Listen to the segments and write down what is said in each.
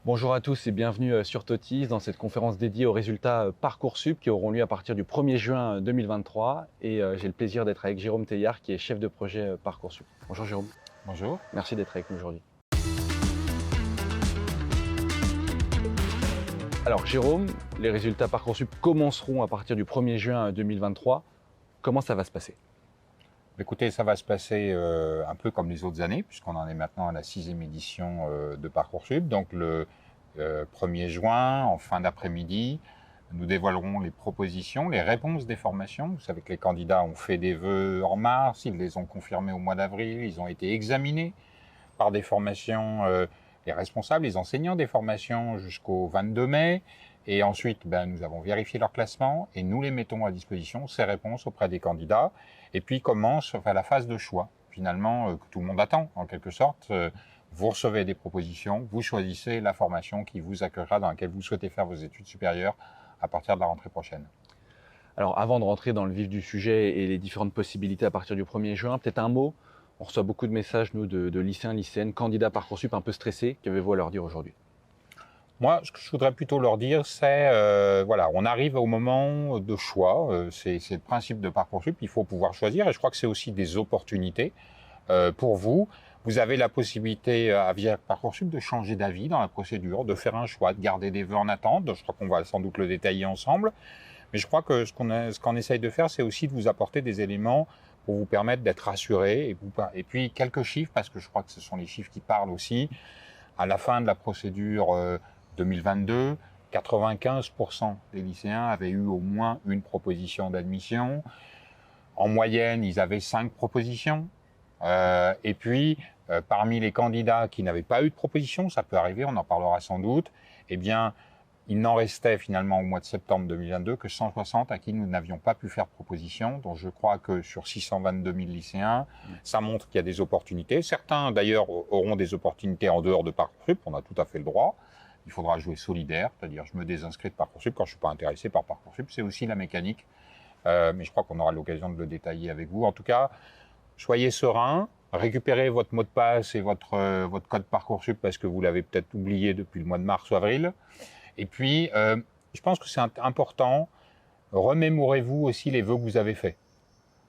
Bonjour à tous et bienvenue sur Totis dans cette conférence dédiée aux résultats Parcoursup qui auront lieu à partir du 1er juin 2023. Et j'ai le plaisir d'être avec Jérôme Teillard qui est chef de projet Parcoursup. Bonjour Jérôme. Bonjour. Merci d'être avec nous aujourd'hui. Alors Jérôme, les résultats Parcoursup commenceront à partir du 1er juin 2023. Comment ça va se passer ? Écoutez, ça va se passer un peu comme les autres années, puisqu'on en est maintenant à la 6e édition de Parcoursup. Donc le 1er juin, en fin d'après-midi, nous dévoilerons les propositions, les réponses des formations. Vous savez que les candidats ont fait des vœux en mars, ils les ont confirmés au mois d'avril, ils ont été examinés par des formations, les responsables, les enseignants des formations jusqu'au 22 mai. Et ensuite, nous avons vérifié leur classement et nous les mettons à disposition, ces réponses auprès des candidats. Et puis commence la phase de choix, finalement, que tout le monde attend, en quelque sorte. Vous recevez des propositions, vous choisissez la formation qui vous accueillera, dans laquelle vous souhaitez faire vos études supérieures à partir de la rentrée prochaine. Alors avant de rentrer dans le vif du sujet et les différentes possibilités à partir du 1er juin, peut-être un mot. On reçoit beaucoup de messages, nous, de lycéens, lycéennes, candidats Parcoursup un peu stressés. Qu'avez-vous à leur dire aujourd'hui ? Moi, ce que je voudrais plutôt leur dire, c'est, on arrive au moment de choix. C'est le principe de Parcoursup. Il faut pouvoir choisir. Et je crois que c'est aussi des opportunités pour vous. Vous avez la possibilité, via Parcoursup, de changer d'avis dans la procédure, de faire un choix, de garder des vœux en attente. Je crois qu'on va sans doute le détailler ensemble. Mais je crois que ce qu'on essaye de faire, c'est aussi de vous apporter des éléments pour vous permettre d'être rassurés. Et puis, quelques chiffres, parce que je crois que ce sont les chiffres qui parlent aussi. À la fin de la procédure 2022, 95% des lycéens avaient eu au moins une proposition d'admission. En moyenne, ils avaient 5 propositions. Et puis, parmi les candidats qui n'avaient pas eu de proposition, ça peut arriver, on en parlera sans doute, eh bien, il n'en restait finalement au mois de septembre 2022 que 160 à qui nous n'avions pas pu faire proposition. Donc je crois que sur 622 000 lycéens, ça montre qu'il y a des opportunités. Certains d'ailleurs auront des opportunités en dehors de Parcoursup, on a tout à fait le droit. Il faudra jouer solidaire, c'est-à-dire je me désinscris de Parcoursup quand je suis pas intéressé par Parcoursup. C'est aussi la mécanique, mais je crois qu'on aura l'occasion de le détailler avec vous. En tout cas, soyez sereins, récupérez votre mot de passe et votre code Parcoursup parce que vous l'avez peut-être oublié depuis le mois de mars ou avril. Et puis, je pense que c'est important, remémorez-vous aussi les vœux que vous avez faits.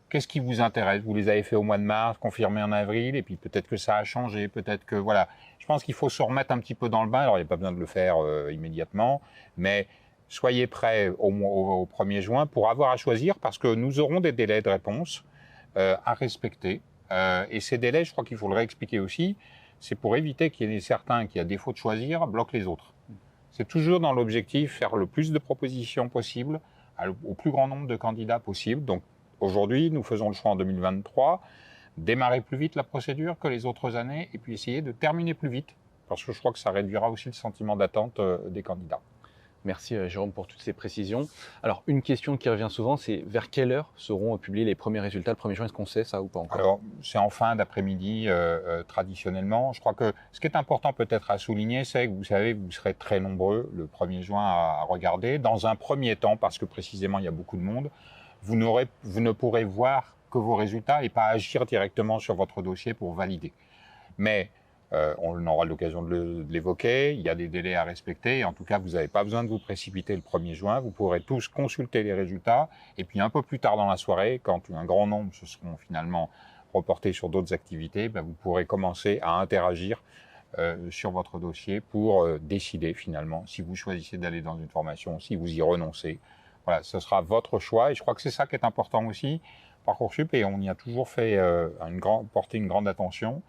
Qu'est-ce qui vous intéresse ? Vous les avez faits au mois de mars, confirmés en avril, et puis peut-être que ça a changé, peut-être que, voilà. Je pense qu'il faut se remettre un petit peu dans le bain, alors il n'y a pas besoin de le faire immédiatement, mais soyez prêts au 1er juin pour avoir à choisir, parce que nous aurons des délais de réponse à respecter. Et ces délais, je crois qu'il faut le réexpliquer aussi, c'est pour éviter qu'il y en ait certains qui, à défaut de choisir, bloquent les autres. C'est toujours dans l'objectif faire le plus de propositions possible au plus grand nombre de candidats possible. Donc aujourd'hui, nous faisons le choix en 2023, démarrer plus vite la procédure que les autres années et puis essayer de terminer plus vite parce que je crois que ça réduira aussi le sentiment d'attente des candidats. Merci Jérôme pour toutes ces précisions. Alors une question qui revient souvent, c'est vers quelle heure seront publiés les premiers résultats le 1er juin ? Est-ce qu'on sait ça ou pas encore ? Alors c'est en fin d'après-midi traditionnellement. Je crois que ce qui est important peut-être à souligner, c'est que vous savez, vous serez très nombreux le 1er juin à regarder. Dans un premier temps, parce que précisément il y a beaucoup de monde, vous ne pourrez voir que vos résultats et pas agir directement sur votre dossier pour valider. Mais on aura l'occasion de l'évoquer, il y a des délais à respecter, et en tout cas, vous n'avez pas besoin de vous précipiter le 1er juin, vous pourrez tous consulter les résultats, et puis un peu plus tard dans la soirée, quand un grand nombre se seront finalement reportés sur d'autres activités, vous pourrez commencer à interagir sur votre dossier pour décider finalement si vous choisissez d'aller dans une formation, si vous y renoncez. Voilà, ce sera votre choix, et je crois que c'est ça qui est important aussi, Parcoursup, et on y a toujours fait porté une grande attention.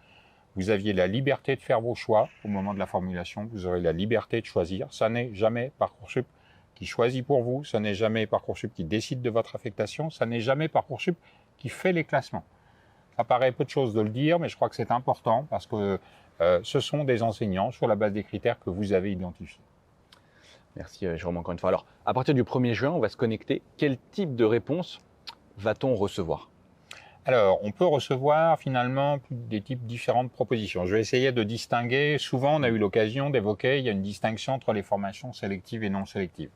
Vous aviez la liberté de faire vos choix au moment de la formulation. Vous aurez la liberté de choisir. Ça n'est jamais Parcoursup qui choisit pour vous. Ça n'est jamais Parcoursup qui décide de votre affectation. Ça n'est jamais Parcoursup qui fait les classements. Ça paraît peu de choses de le dire, mais je crois que c'est important parce que ce sont des enseignants sur la base des critères que vous avez identifiés. Merci Jérôme encore une fois. Alors à partir du 1er juin, on va se connecter. Quel type de réponse va-t-on recevoir ? Alors, on peut recevoir finalement des types différents de propositions. Je vais essayer de distinguer. Souvent, on a eu l'occasion d'évoquer, il y a une distinction entre les formations sélectives et non sélectives.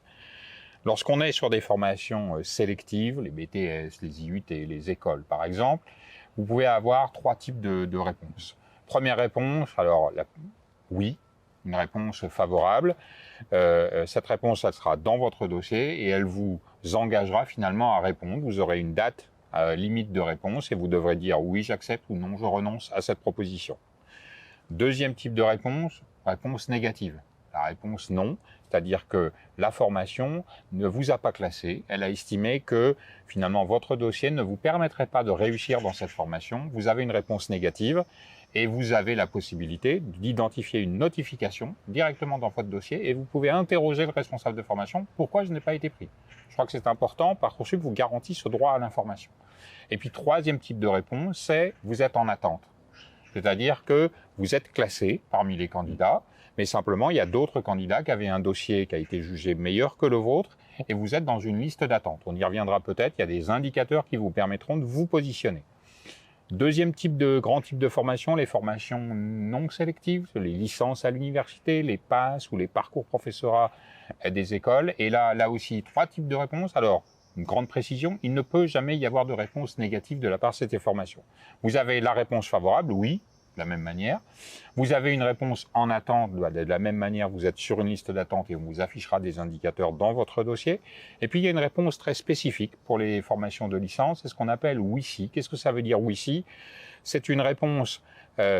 Lorsqu'on est sur des formations sélectives, les BTS, les IUT, les écoles par exemple, vous pouvez avoir 3 types de réponses. Première réponse, alors oui, une réponse favorable. Cette réponse, elle sera dans votre dossier et elle vous engagera finalement à répondre. Vous aurez une date limite de réponse et vous devrez dire oui, j'accepte ou non, je renonce à cette proposition. Deuxième type de réponse, réponse négative. La réponse non, c'est-à-dire que la formation ne vous a pas classé. Elle a estimé que finalement votre dossier ne vous permettrait pas de réussir dans cette formation. Vous avez une réponse négative et vous avez la possibilité d'identifier une notification directement dans votre dossier et vous pouvez interroger le responsable de formation. Pourquoi je n'ai pas été pris? Je crois que c'est important. Parcoursup vous garantit ce droit à l'information. Et puis troisième type de réponse, c'est vous êtes en attente. C'est-à-dire que vous êtes classé parmi les candidats, mais simplement, il y a d'autres candidats qui avaient un dossier qui a été jugé meilleur que le vôtre et vous êtes dans une liste d'attente. On y reviendra peut-être, il y a des indicateurs qui vous permettront de vous positionner. Deuxième grand type de formation, les formations non sélectives, les licences à l'université, les PASS ou les parcours professorat des écoles. Et là aussi, trois types de réponses. Alors, une grande précision, il ne peut jamais y avoir de réponse négative de la part de cette formation. Vous avez la réponse favorable, oui, de la même manière. Vous avez une réponse en attente, de la même manière, vous êtes sur une liste d'attente et on vous affichera des indicateurs dans votre dossier. Et puis, il y a une réponse très spécifique pour les formations de licence, c'est ce qu'on appelle oui-si. Qu'est-ce que ça veut dire oui-si? C'est une réponse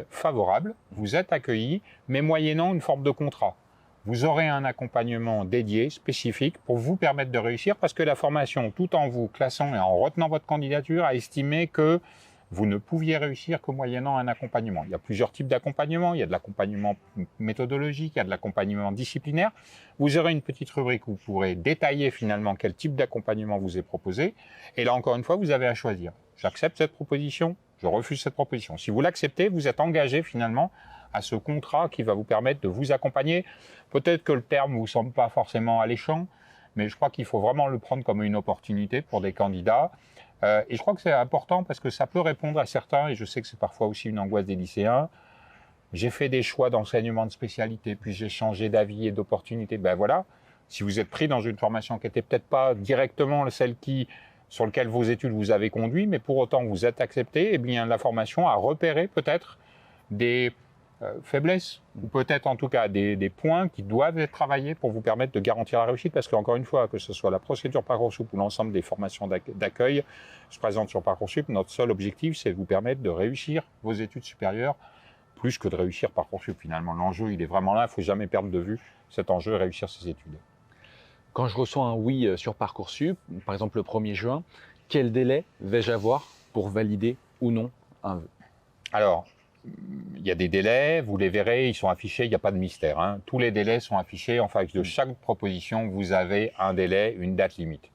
favorable, vous êtes accueilli, mais moyennant une forme de contrat. Vous aurez un accompagnement dédié, spécifique, pour vous permettre de réussir, parce que la formation, tout en vous classant et en retenant votre candidature, a estimé que vous ne pouviez réussir que moyennant un accompagnement. Il y a plusieurs types d'accompagnement. Il y a de l'accompagnement méthodologique, il y a de l'accompagnement disciplinaire. Vous aurez une petite rubrique où vous pourrez détailler finalement quel type d'accompagnement vous est proposé. Et là, encore une fois, vous avez à choisir. J'accepte cette proposition, je refuse cette proposition. Si vous l'acceptez, vous êtes engagé finalement à ce contrat qui va vous permettre de vous accompagner. Peut-être que le terme ne vous semble pas forcément alléchant, mais je crois qu'il faut vraiment le prendre comme une opportunité pour des candidats. Et je crois que c'est important parce que ça peut répondre à certains, et je sais que c'est parfois aussi une angoisse des lycéens. J'ai fait des choix d'enseignement de spécialité, puis j'ai changé d'avis et d'opportunité. Ben voilà, si vous êtes pris dans une formation qui n'était peut-être pas directement celle sur laquelle vos études vous avez conduit, mais pour autant vous êtes accepté, eh bien la formation a repéré peut-être des faiblesses, ou peut-être en tout cas des points qui doivent être travaillés pour vous permettre de garantir la réussite, parce qu'encore une fois, que ce soit la procédure Parcoursup ou l'ensemble des formations d'accueil se présentent sur Parcoursup, notre seul objectif, c'est de vous permettre de réussir vos études supérieures, plus que de réussir Parcoursup finalement. L'enjeu, il est vraiment là, il ne faut jamais perdre de vue cet enjeu, réussir ses études. Quand je reçois un oui sur Parcoursup, par exemple le 1er juin, quel délai vais-je avoir pour valider ou non un vœu? Alors, il y a des délais, vous les verrez, ils sont affichés, il n'y a pas de mystère. Hein. Tous les délais sont affichés. En face de chaque proposition, vous avez un délai, une date limite.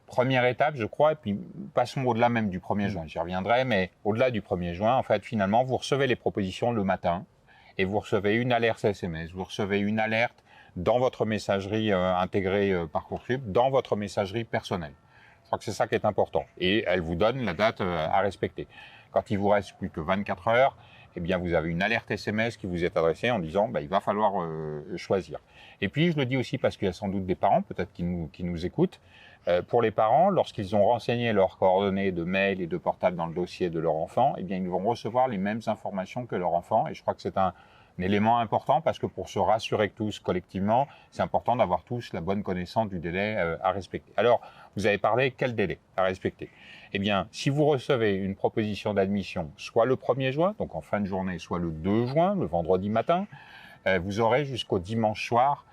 Première étape, je crois, et puis passons au-delà même du 1er juin, j'y reviendrai, mais au-delà du 1er juin, en fait, finalement, vous recevez les propositions le matin et vous recevez une alerte SMS, vous recevez une alerte dans votre messagerie intégrée Parcoursup, dans votre messagerie personnelle. Je crois que c'est ça qui est important. Et elle vous donne la date à respecter. Quand il vous reste plus que 24 heures, eh bien, vous avez une alerte SMS qui vous est adressée en disant il va falloir choisir. Et puis, je le dis aussi parce qu'il y a sans doute des parents, peut-être qui nous écoutent. Pour les parents, lorsqu'ils ont renseigné leurs coordonnées de mail et de portable dans le dossier de leur enfant, eh bien, ils vont recevoir les mêmes informations que leur enfant. Et je crois que c'est un élément important parce que pour se rassurer tous collectivement, c'est important d'avoir tous la bonne connaissance du délai à respecter. Alors, vous avez parlé, quel délai à respecter? Eh bien, si vous recevez une proposition d'admission, soit le 1er juin, donc en fin de journée, soit le 2 juin, le vendredi matin, vous aurez jusqu'au dimanche soir,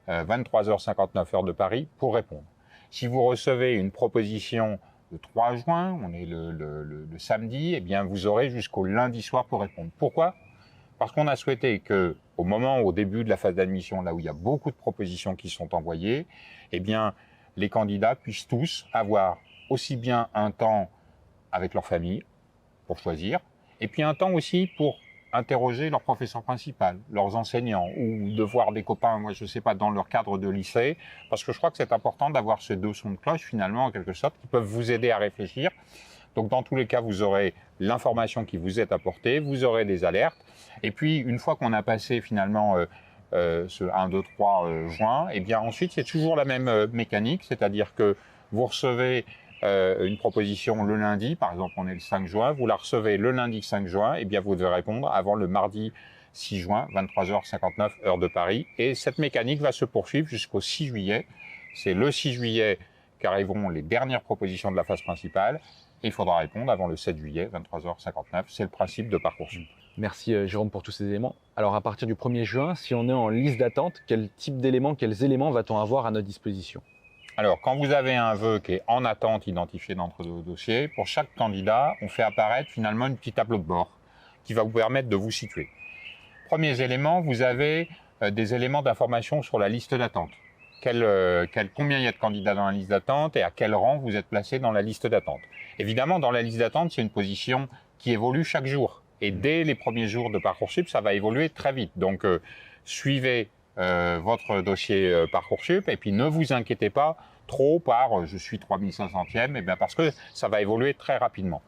23h59 heure de Paris, pour répondre. Si vous recevez une proposition le 3 juin, on est le samedi, eh bien, vous aurez jusqu'au lundi soir pour répondre. Pourquoi? Parce qu'on a souhaité que, au début de la phase d'admission, là où il y a beaucoup de propositions qui sont envoyées, eh bien, les candidats puissent tous avoir aussi bien un temps avec leur famille pour choisir, et puis un temps aussi pour interroger leur professeur principal, leurs enseignants, ou de voir des copains, moi je sais pas, dans leur cadre de lycée, parce que je crois que c'est important d'avoir ces deux sons de cloche finalement en quelque sorte qui peuvent vous aider à réfléchir. Donc dans tous les cas, vous aurez l'information qui vous est apportée, vous aurez des alertes, et puis une fois qu'on a passé finalement ce 1, 2, 3 juin, et bien ensuite c'est toujours la même mécanique, c'est-à-dire que vous recevez une proposition le lundi, par exemple on est le 5 juin, vous la recevez le lundi 5 juin, et bien vous devez répondre avant le mardi 6 juin, 23h59, heure de Paris. Et cette mécanique va se poursuivre jusqu'au 6 juillet. C'est le 6 juillet qu'arriveront les dernières propositions de la phase principale. Et il faudra répondre avant le 7 juillet, 23h59. C'est le principe de Parcoursup. Merci Jérôme pour tous ces éléments. Alors à partir du 1er juin, si on est en liste d'attente, quel type d'éléments, quels éléments va-t-on avoir à notre disposition? Alors, quand vous avez un vœu qui est en attente identifié dans votre dossier, pour chaque candidat, on fait apparaître finalement une petite tableau de bord qui va vous permettre de vous situer. Premiers éléments, vous avez des éléments d'information sur la liste d'attente. Combien il y a de candidats dans la liste d'attente et à quel rang vous êtes placé dans la liste d'attente. Évidemment, dans la liste d'attente, c'est une position qui évolue chaque jour. Et dès les premiers jours de Parcoursup, ça va évoluer très vite. Donc, suivez votre dossier Parcoursup et puis ne vous inquiétez pas trop par je suis 3500e, et bien parce que ça va évoluer très rapidement.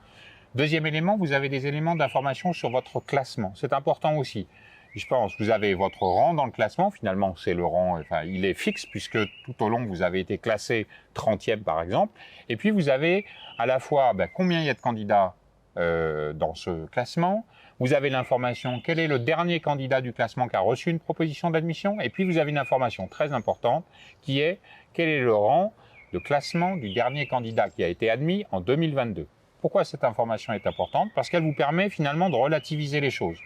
Deuxième élément, vous avez des éléments d'information sur votre classement. C'est important aussi. Je pense, vous avez votre rang dans le classement. Finalement, c'est le rang, enfin, il est fixe puisque tout au long, vous avez été classé 30e par exemple. Et puis, vous avez à la fois combien il y a de candidats dans ce classement. Vous avez l'information, quel est le dernier candidat du classement qui a reçu une proposition d'admission. Et puis, vous avez une information très importante qui est quel est le rang de classement du dernier candidat qui a été admis en 2022. Pourquoi cette information est importante? Parce qu'elle vous permet finalement de relativiser les choses.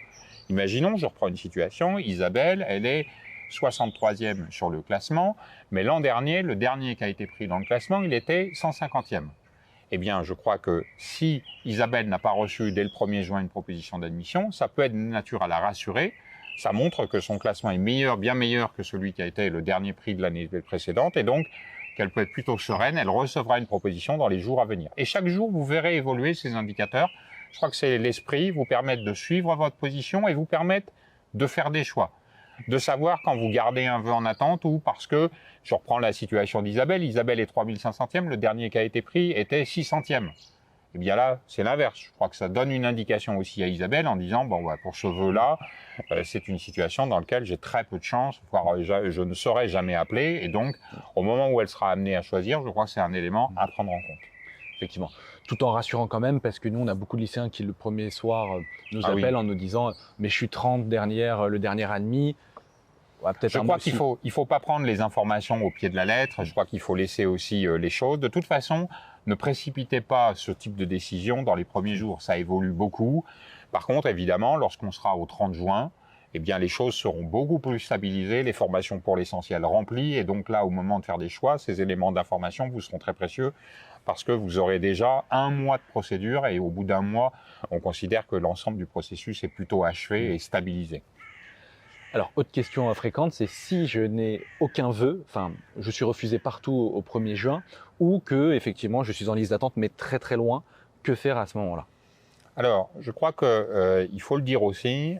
Imaginons, je reprends une situation, Isabelle, elle est 63e sur le classement, mais l'an dernier, le dernier qui a été pris dans le classement, il était 150e. Eh bien, je crois que si Isabelle n'a pas reçu dès le 1er juin une proposition d'admission, ça peut être de nature à la rassurer. Ça montre que son classement est meilleur, bien meilleur que celui qui a été le dernier prix de l'année précédente, et donc qu'elle peut être plutôt sereine, elle recevra une proposition dans les jours à venir. Et chaque jour, vous verrez évoluer ces indicateurs. Je crois que c'est l'esprit, vous permettre de suivre votre position et vous permettre de faire des choix. De savoir quand vous gardez un vœu en attente ou parce que, je reprends la situation d'Isabelle, Isabelle est 3500e, le dernier qui a été pris était 600e. Eh bien là, c'est l'inverse. Je crois que ça donne une indication aussi à Isabelle en disant, pour ce vœu-là, c'est une situation dans laquelle j'ai très peu de chance, voire je ne serai jamais appelé. Et donc, au moment où elle sera amenée à choisir, je crois que c'est un élément à prendre en compte. Effectivement. Tout en rassurant quand même, parce que nous, on a beaucoup de lycéens qui, le premier soir, nous appellent en nous disant « mais je suis 30 dernière, le dernier admis ». Ouais, je crois qu'il faut pas prendre les informations au pied de la lettre. Je crois qu'il faut laisser aussi les choses. De toute façon, ne précipitez pas ce type de décision dans les premiers jours. Ça évolue beaucoup. Par contre, évidemment, lorsqu'on sera au 30 juin, eh bien, les choses seront beaucoup plus stabilisées, les formations pour l'essentiel remplies. Et donc là, au moment de faire des choix, ces éléments d'information vous seront très précieux parce que vous aurez déjà un mois de procédure et au bout d'un mois, on considère que l'ensemble du processus est plutôt achevé et stabilisé. Alors, autre question fréquente, c'est si je n'ai aucun vœu, enfin, je suis refusé partout au 1er juin, ou que, effectivement, je suis en liste d'attente, mais très très loin, que faire à ce moment-là? Alors, je crois que il faut le dire aussi,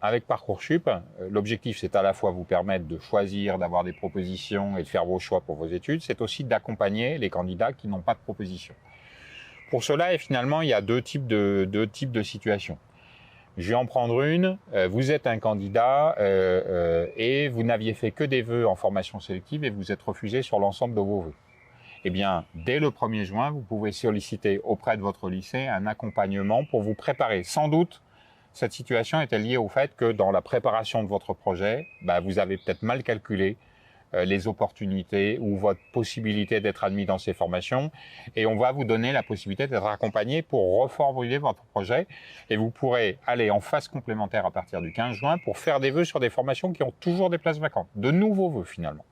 avec Parcoursup, l'objectif, c'est à la fois vous permettre de choisir, d'avoir des propositions et de faire vos choix pour vos études, c'est aussi d'accompagner les candidats qui n'ont pas de proposition. Pour cela, finalement, il y a deux types de situations. Je vais en prendre une. Vous êtes un candidat et vous n'aviez fait que des vœux en formation sélective et vous êtes refusé sur l'ensemble de vos vœux. Eh bien, dès le 1er juin, vous pouvez solliciter auprès de votre lycée un accompagnement pour vous préparer. Sans doute, cette situation était liée au fait que dans la préparation de votre projet, vous avez peut-être mal calculé les opportunités ou votre possibilité d'être admis dans ces formations. Et on va vous donner la possibilité d'être accompagné pour reformuler votre projet. Et vous pourrez aller en phase complémentaire à partir du 15 juin pour faire des vœux sur des formations qui ont toujours des places vacantes. De nouveaux vœux finalement.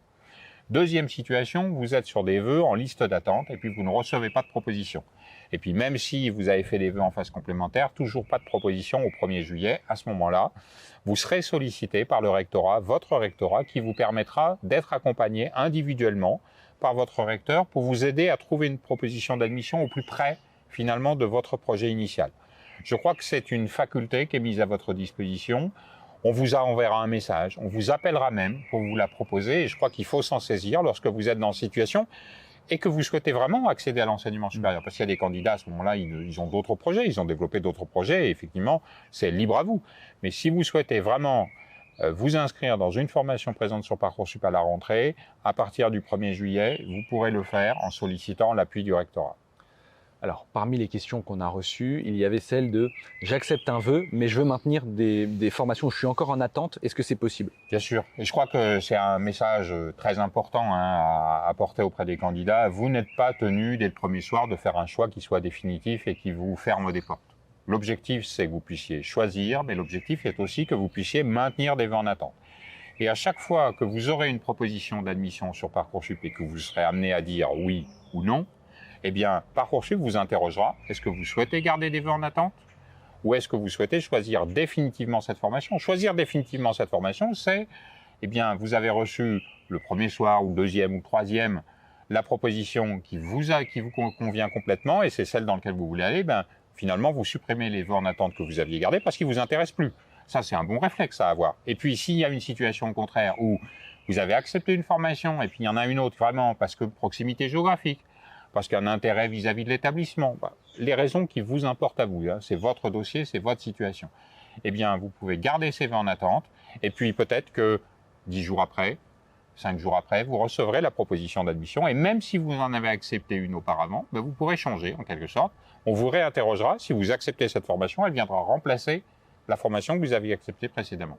Deuxième situation, vous êtes sur des vœux en liste d'attente et puis vous ne recevez pas de proposition. Et puis même si vous avez fait des vœux en phase complémentaire, toujours pas de proposition au 1er juillet, à ce moment-là, vous serez sollicité par le rectorat, votre rectorat, qui vous permettra d'être accompagné individuellement par votre recteur pour vous aider à trouver une proposition d'admission au plus près finalement de votre projet initial. Je crois que c'est une faculté qui est mise à votre disposition. On vous enverra un message, on vous appellera même pour vous la proposer et je crois qu'il faut s'en saisir lorsque vous êtes dans cette situation et que vous souhaitez vraiment accéder à l'enseignement supérieur. Parce qu'il y a des candidats à ce moment-là, ils ont d'autres projets, ils ont développé d'autres projets et effectivement, c'est libre à vous. Mais si vous souhaitez vraiment vous inscrire dans une formation présente sur Parcoursup à la rentrée, à partir du 1er juillet, vous pourrez le faire en sollicitant l'appui du rectorat. Alors, parmi les questions qu'on a reçues, il y avait celle de « j'accepte un vœu, mais je veux maintenir des formations où je suis encore en attente, est-ce que c'est possible ?» Bien sûr. Et je crois que c'est un message très important à apporter auprès des candidats. Vous n'êtes pas tenu dès le premier soir de faire un choix qui soit définitif et qui vous ferme des portes. L'objectif, c'est que vous puissiez choisir, mais l'objectif est aussi que vous puissiez maintenir des vœux en attente. Et à chaque fois que vous aurez une proposition d'admission sur Parcoursup et que vous serez amené à dire oui ou non, eh bien, Parcoursup vous interrogera, est-ce que vous souhaitez garder des vœux en attente ou est-ce que vous souhaitez choisir définitivement cette formation? Choisir définitivement cette formation, c'est, eh bien, vous avez reçu le premier soir ou le deuxième ou le troisième la proposition qui vous convient complètement et c'est celle dans laquelle vous voulez aller, ben, finalement, vous supprimez les vœux en attente que vous aviez gardés parce qu'ils vous intéressent plus. Ça, c'est un bon réflexe à avoir. Et puis, s'il y a une situation contraire où vous avez accepté une formation et puis il y en a une autre vraiment parce que proximité géographique, parce qu'il y a un intérêt vis-à-vis de l'établissement, les raisons qui vous importent à vous, hein, c'est votre dossier, c'est votre situation. Eh bien, vous pouvez garder ces vœux en attente et puis peut-être que 10 jours après, 5 jours après, vous recevrez la proposition d'admission et même si vous en avez accepté une auparavant, ben vous pourrez changer en quelque sorte. On vous réinterrogera. Si vous acceptez cette formation, elle viendra remplacer la formation que vous aviez acceptée précédemment.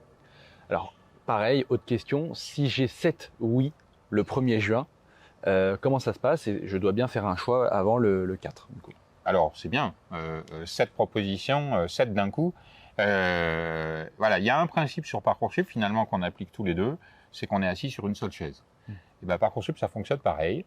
Alors, pareil, autre question, si j'ai 7 oui le 1er juin, comment ça se passe? Et je dois bien faire un choix avant le 4, du coup. Alors, c'est bien, 7 propositions, 7 d'un coup. Voilà, il y a un principe sur Parcoursup, finalement, qu'on applique tous les deux, c'est qu'on est assis sur une seule chaise. Et bien, Parcoursup, ça fonctionne pareil.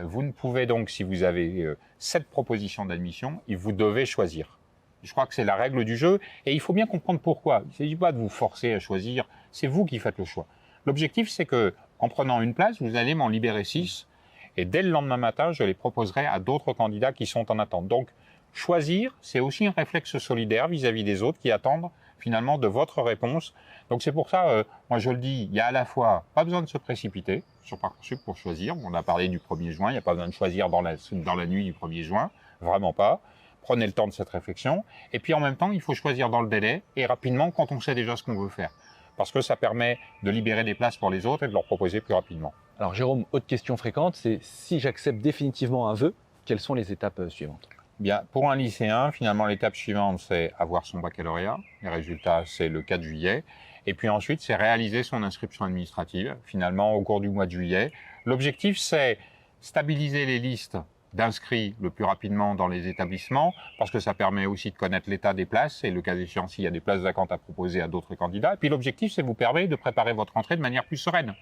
Vous ne pouvez donc, si vous avez 7 propositions d'admission, vous devez choisir. Je crois que c'est la règle du jeu et il faut bien comprendre pourquoi. Il ne s'agit pas de vous forcer à choisir, c'est vous qui faites le choix. L'objectif, c'est que en prenant une place, vous allez m'en libérer 6 et dès le lendemain matin, je les proposerai à d'autres candidats qui sont en attente. Donc, choisir, c'est aussi un réflexe solidaire vis-à-vis des autres qui attendent finalement de votre réponse. Donc c'est pour ça, moi je le dis, il y a à la fois pas besoin de se précipiter sur Parcoursup pour choisir. On a parlé du 1er juin, il n'y a pas besoin de choisir dans la nuit du 1er juin, vraiment pas. Prenez le temps de cette réflexion. Et puis en même temps, il faut choisir dans le délai et rapidement quand on sait déjà ce qu'on veut faire. Parce que ça permet de libérer des places pour les autres et de leur proposer plus rapidement. Alors Jérôme, autre question fréquente, c'est si j'accepte définitivement un vœu, quelles sont les étapes suivantes? Bien, pour un lycéen, finalement, l'étape suivante, c'est avoir son baccalauréat. Les résultats, c'est le 4 juillet. Et puis ensuite, c'est réaliser son inscription administrative, finalement, au cours du mois de juillet. L'objectif, c'est stabiliser les listes d'inscrits le plus rapidement dans les établissements, parce que ça permet aussi de connaître l'état des places et le cas échéant s'il y a des places vacantes à proposer à d'autres candidats. Et puis l'objectif, c'est de vous permettre de préparer votre rentrée de manière plus sereine.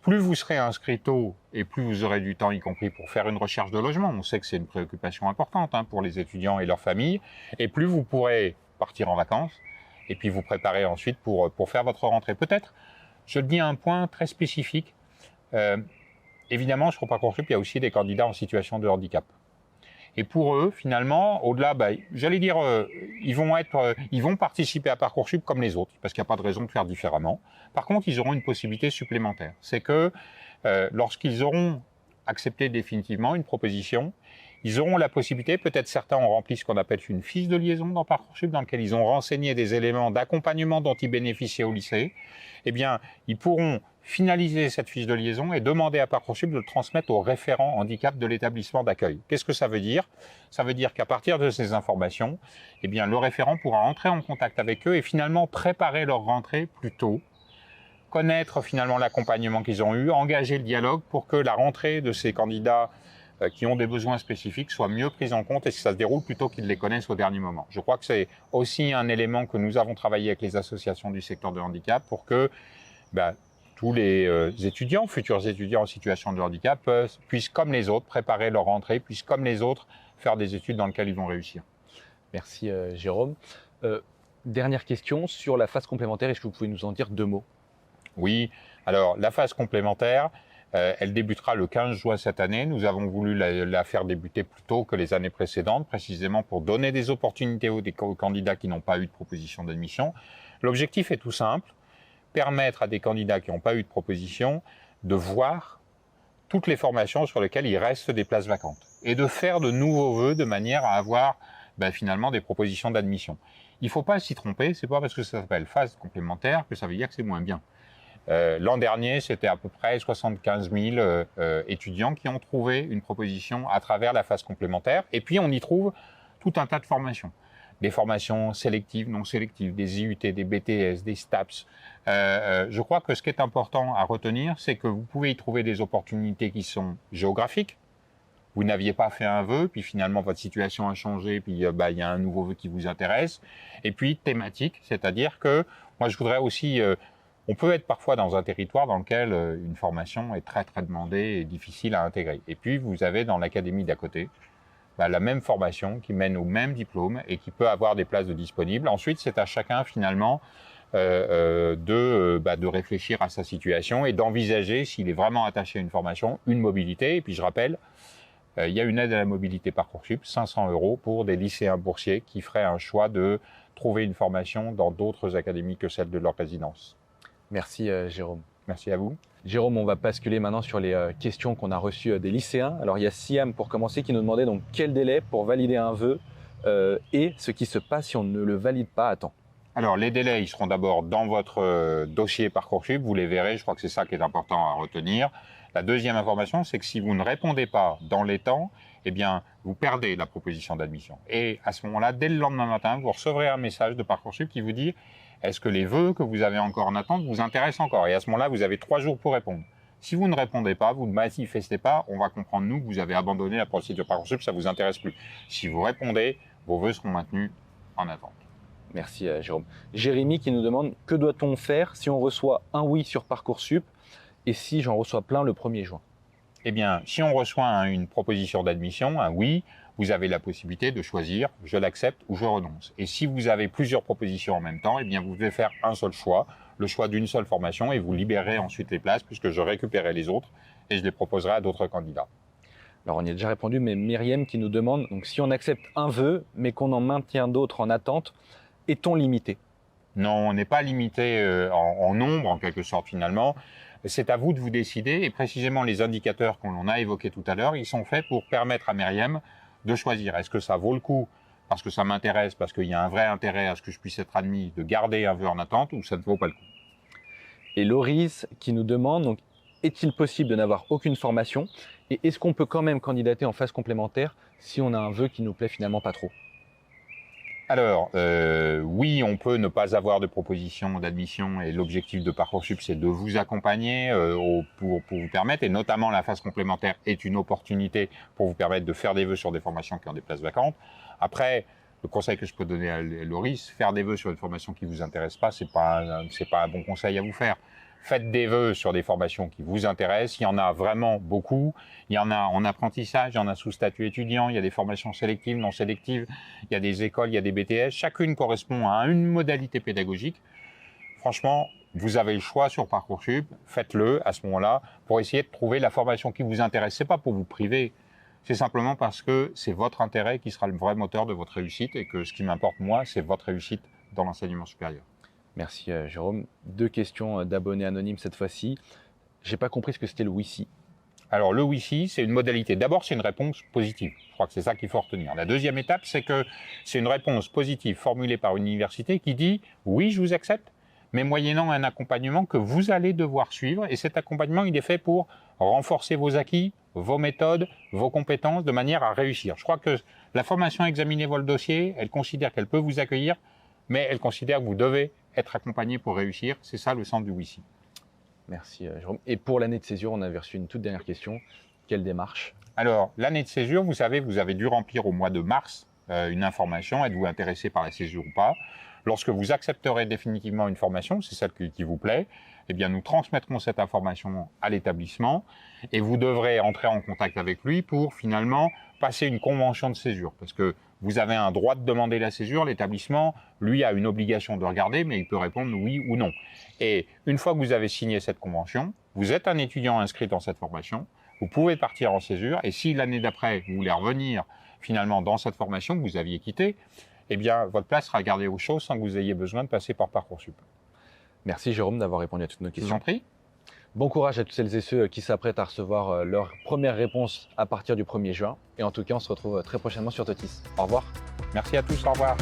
Plus vous serez inscrit tôt et plus vous aurez du temps, y compris pour faire une recherche de logement. On sait que c'est une préoccupation importante pour les étudiants et leurs familles. Et plus vous pourrez partir en vacances et puis vous préparer ensuite pour faire votre rentrée. Peut-être, je le dis à un point très spécifique, évidemment, sur Parcoursup, il y a aussi des candidats en situation de handicap. Et pour eux, finalement, au-delà, j'allais dire, ils vont participer à Parcoursup comme les autres, parce qu'il n'y a pas de raison de faire différemment. Par contre, ils auront une possibilité supplémentaire. C'est que lorsqu'ils auront accepté définitivement une proposition, ils auront la possibilité, peut-être certains ont rempli ce qu'on appelle une fiche de liaison dans Parcoursup, dans laquelle ils ont renseigné des éléments d'accompagnement dont ils bénéficiaient au lycée. Eh bien, ils pourront finaliser cette fiche de liaison et demander à Parcoursup de le transmettre au référent handicap de l'établissement d'accueil. Qu'est-ce que ça veut dire? Ça veut dire qu'à partir de ces informations, eh bien, le référent pourra entrer en contact avec eux et finalement préparer leur rentrée plus tôt, connaître finalement l'accompagnement qu'ils ont eu, engager le dialogue pour que la rentrée de ces candidats qui ont des besoins spécifiques soient mieux prise en compte et que ça se déroule plutôt qu'ils les connaissent au dernier moment. Je crois que c'est aussi un élément que nous avons travaillé avec les associations du secteur de handicap pour que tous les étudiants, futurs étudiants en situation de handicap, puissent, comme les autres, préparer leur rentrée, puissent, comme les autres, faire des études dans lesquelles ils vont réussir. Merci Jérôme. Dernière question sur la phase complémentaire, est-ce que vous pouvez nous en dire 2 mots? Oui, alors la phase complémentaire, elle débutera le 15 juin cette année. Nous avons voulu la faire débuter plus tôt que les années précédentes, précisément pour donner des opportunités aux candidats qui n'ont pas eu de proposition d'admission. L'objectif est tout simple, permettre à des candidats qui n'ont pas eu de proposition de voir toutes les formations sur lesquelles il reste des places vacantes et de faire de nouveaux vœux de manière à avoir finalement des propositions d'admission. Il ne faut pas s'y tromper, c'est pas parce que ça s'appelle phase complémentaire que ça veut dire que c'est moins bien. L'an dernier, c'était à peu près 75 000 étudiants qui ont trouvé une proposition à travers la phase complémentaire. Et puis, on y trouve tout un tas de formations. Des formations sélectives, non sélectives, des IUT, des BTS, des STAPS. Je crois que ce qui est important à retenir, c'est que vous pouvez y trouver des opportunités qui sont géographiques. Vous n'aviez pas fait un vœu, puis finalement votre situation a changé, puis il y a un nouveau vœu qui vous intéresse. Et puis thématique, c'est-à-dire que moi je voudrais aussi... on peut être parfois dans un territoire dans lequel une formation est très très demandée et difficile à intégrer. Et puis vous avez dans l'académie d'à côté la même formation qui mène au même diplôme et qui peut avoir des places de disponibles. Ensuite, c'est à chacun finalement de réfléchir à sa situation et d'envisager, s'il est vraiment attaché à une formation, une mobilité. Et puis je rappelle, il y a une aide à la mobilité Parcoursup, 500 € pour des lycéens boursiers qui feraient un choix de trouver une formation dans d'autres académies que celle de leur résidence. Merci Jérôme. Merci à vous. Jérôme, on va basculer maintenant sur les questions qu'on a reçues des lycéens. Alors il y a Siam pour commencer qui nous demandait donc quel délai pour valider un vœu et ce qui se passe si on ne le valide pas à temps. Alors les délais, ils seront d'abord dans votre dossier Parcoursup, vous les verrez, je crois que c'est ça qui est important à retenir. La deuxième information, c'est que si vous ne répondez pas dans les temps, eh bien, vous perdez la proposition d'admission. Et à ce moment-là, dès le lendemain matin, vous recevrez un message de Parcoursup qui vous dit est-ce que les vœux que vous avez encore en attente vous intéressent encore? Et à ce moment-là, vous avez 3 jours pour répondre. Si vous ne répondez pas, vous ne manifestez pas, on va comprendre, nous, que vous avez abandonné la procédure Parcoursup, ça ne vous intéresse plus. Si vous répondez, vos vœux seront maintenus en attente. Merci Jérôme. Jérémy qui nous demande que doit-on faire si on reçoit un oui sur Parcoursup et si j'en reçois plein le 1er juin? Eh bien, si on reçoit une proposition d'admission, un oui, vous avez la possibilité de choisir je l'accepte ou je renonce. Et si vous avez plusieurs propositions en même temps, eh bien, vous devez faire un seul choix, le choix d'une seule formation et vous libérerez ensuite les places puisque je récupérerai les autres et je les proposerai à d'autres candidats. Alors on y a déjà répondu, mais Myriam qui nous demande donc si on accepte un vœu mais qu'on en maintient d'autres en attente, est-on limité? Non, on n'est pas limité en nombre en quelque sorte finalement. C'est à vous de vous décider et précisément les indicateurs qu'on a évoqués tout à l'heure, ils sont faits pour permettre à Myriam de choisir. Est-ce que ça vaut le coup parce que ça m'intéresse, parce qu'il y a un vrai intérêt à ce que je puisse être admis de garder un vœu en attente ou ça ne vaut pas le coup? Et Loris qui nous demande donc est-il possible de n'avoir aucune formation et est-ce qu'on peut quand même candidater en phase complémentaire si on a un vœu qui nous plaît finalement pas trop? Alors, oui, on peut ne pas avoir de proposition d'admission et l'objectif de Parcoursup, c'est de vous accompagner pour vous permettre, et notamment la phase complémentaire est une opportunité pour vous permettre de faire des vœux sur des formations qui ont des places vacantes. Après, le conseil que je peux donner à Loris, faire des vœux sur une formation qui vous intéresse pas, c'est pas un bon conseil à vous faire. Faites des vœux sur des formations qui vous intéressent. Il y en a vraiment beaucoup. Il y en a en apprentissage, il y en a sous statut étudiant, il y a des formations sélectives, non sélectives, il y a des écoles, il y a des BTS. Chacune correspond à une modalité pédagogique. Franchement, vous avez le choix sur Parcoursup. Faites-le à ce moment-là pour essayer de trouver la formation qui vous intéresse. C'est pas pour vous priver. C'est simplement parce que c'est votre intérêt qui sera le vrai moteur de votre réussite et que ce qui m'importe, moi, c'est votre réussite dans l'enseignement supérieur. Merci Jérôme. 2 questions d'abonnés anonymes cette fois-ci. J'ai pas compris ce que c'était le WICI. Alors le WICI, c'est une modalité. D'abord, c'est une réponse positive. Je crois que c'est ça qu'il faut retenir. La deuxième étape, c'est que c'est une réponse positive formulée par une université qui dit « oui, je vous accepte », mais moyennant un accompagnement que vous allez devoir suivre. Et cet accompagnement, il est fait pour renforcer vos acquis, vos méthodes, vos compétences de manière à réussir. Je crois que la formation Examinez votre dossier, elle considère qu'elle peut vous accueillir, mais elle considère que vous devez être accompagné pour réussir. C'est ça le sens du WICI. Merci Jérôme. Et pour l'année de césure, on avait reçu une toute dernière question. Quelle démarche? Alors, l'année de césure, vous savez, vous avez dû remplir au mois de mars une information. Êtes-vous intéressé par la césure ou pas? Lorsque vous accepterez définitivement une formation, c'est celle qui vous plaît, eh bien, nous transmettrons cette information à l'établissement et vous devrez entrer en contact avec lui pour finalement passer une convention de césure. Parce que vous avez un droit de demander la césure, l'établissement, lui, a une obligation de regarder, mais il peut répondre oui ou non. Et une fois que vous avez signé cette convention, vous êtes un étudiant inscrit dans cette formation, vous pouvez partir en césure, et si l'année d'après, vous voulez revenir finalement dans cette formation que vous aviez quittée, eh bien, votre place sera gardée au chaud sans que vous ayez besoin de passer par Parcoursup. Merci Jérôme d'avoir répondu à toutes nos questions. Je vous en prie. Bon courage à toutes celles et ceux qui s'apprêtent à recevoir leur première réponse à partir du 1er juin. Et en tout cas, on se retrouve très prochainement sur Totis. Au revoir. Merci à tous, au revoir.